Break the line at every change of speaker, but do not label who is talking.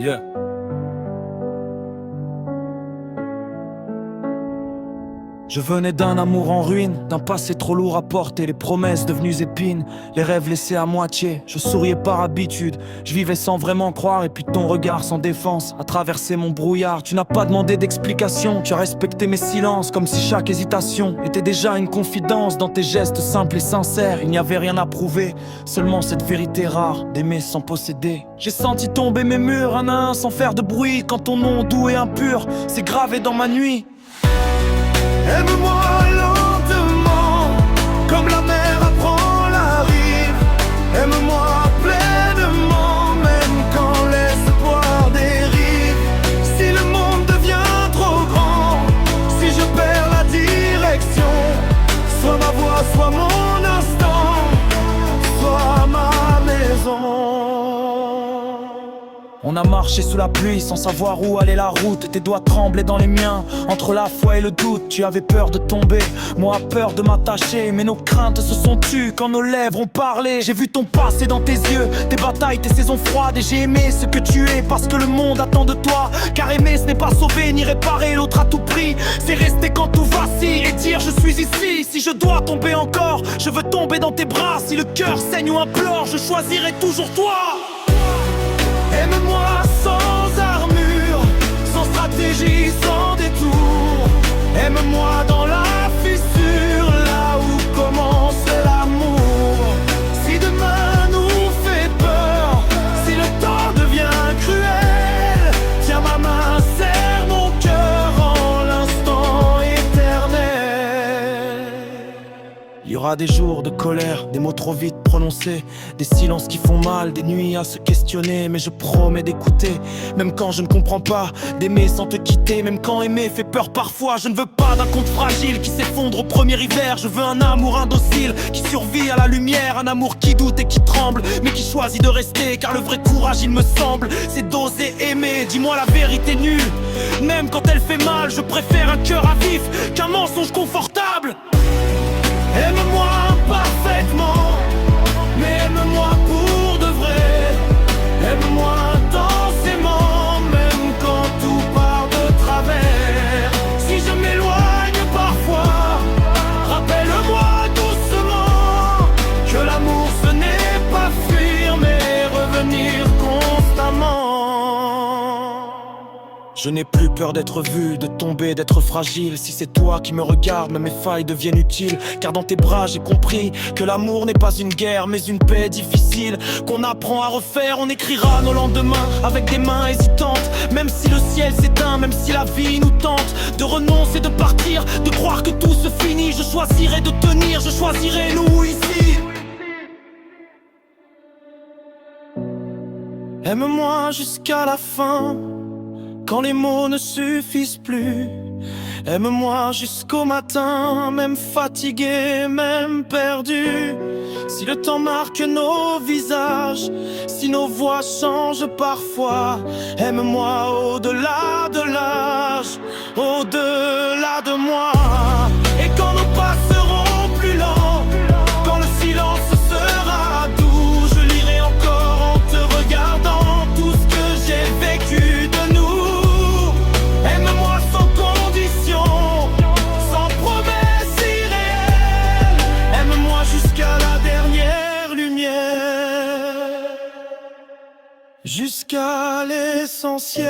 Yeah. Je venais d'un amour en ruine, d'un passé trop lourd à porter, les promesses devenues épines, les rêves laissés à moitié. Je souriais par habitude, je vivais sans vraiment croire, et puis ton regard sans défense a traversé mon brouillard. Tu n'as pas demandé d'explication, tu as respecté mes silences, comme si chaque hésitation était déjà une confidence. Dans tes gestes simples et sincères, il n'y avait rien à prouver, seulement cette vérité rare d'aimer sans posséder. J'ai senti tomber mes murs un à un sans faire de bruit, quand ton nom doux et impur s'est gravé dans ma nuit.
Aime-moi lentement, comme la mer apprend la rive. Aime-moi pleinement, même quand l'espoir dérive. Si le monde devient trop grand, si je perds la direction, sois ma voix, sois mon instant, sois ma maison.
On a marché sous la pluie sans savoir où allait la route. Tes doigts tremblaient dans les miens, entre la foi et le doute. Tu avais peur de tomber, moi peur de m'attacher. Mais nos craintes se sont tues quand nos lèvres ont parlé. J'ai vu ton passé dans tes yeux, tes batailles, tes saisons froides. Et j'ai aimé ce que tu es parce que le monde attend de toi. Car aimer ce n'est pas sauver ni réparer l'autre à tout prix. C'est rester quand tout vacille et dire je suis ici. Si je dois tomber encore, je veux tomber dans tes bras. Si le cœur saigne ou implore, je choisirai toujours toi.
Aime-moi sans armure, sans stratégie, sans détour. Aime-moi dans la fissure, là où commence l'amour. Si demain nous fait peur, si le temps devient cruel, tiens ma main, serre mon cœur en l'instant éternel.
Il y aura des jours de colère, des mots trop vite prononcés, des silences qui font mal, des nuits à se questionner. Mais je promets d'écouter, même quand je ne comprends pas, d'aimer sans te quitter, même quand aimer fait peur parfois. Je ne veux pas d'un conte fragile qui s'effondre au premier hiver. Je veux un amour indocile qui survit à la lumière. Un amour qui doute et qui tremble, mais qui choisit de rester. Car le vrai courage, il me semble, c'est d'oser aimer. Dis-moi la vérité nue, même quand elle fait mal. Je préfère un cœur à vif qu'un mensonge confortable.
Aime-moi parfaitement, mais aime-moi pour de vrai. Aime-moi intensément, même quand tout part de travers. Si je m'éloigne parfois, rappelle-moi doucement que l'amour ce n'est pas fuir, mais revenir constamment.
Je n'ai plus peur d'être vu, de tomber, d'être fragile. Si c'est toi qui me regardes, même mes failles deviennent utiles. Car dans tes bras j'ai compris que l'amour n'est pas une guerre, mais une paix difficile qu'on apprend à refaire. On écrira nos lendemains avec des mains hésitantes. Même si le ciel s'éteint, même si la vie nous tente de renoncer, de partir, de croire que tout se finit. Je choisirai de tenir, je choisirai nous ici. Aime-moi jusqu'à la fin, quand les mots ne suffisent plus. Aime-moi jusqu'au matin, même fatigué, même perdu. Si le temps marque nos visages, si nos voix changent parfois, aime-moi au-delà de l'âge, au-delà de moi.
Et quand nos pas seront plus lents, quand le silence sera doux, je lirai encore en te regardant tout ce que j'ai vécu de nous. Aime-moi sans condition, sans promesse irréelle. Aime-moi jusqu'à la dernière lumière, jusqu'à l'essentiel.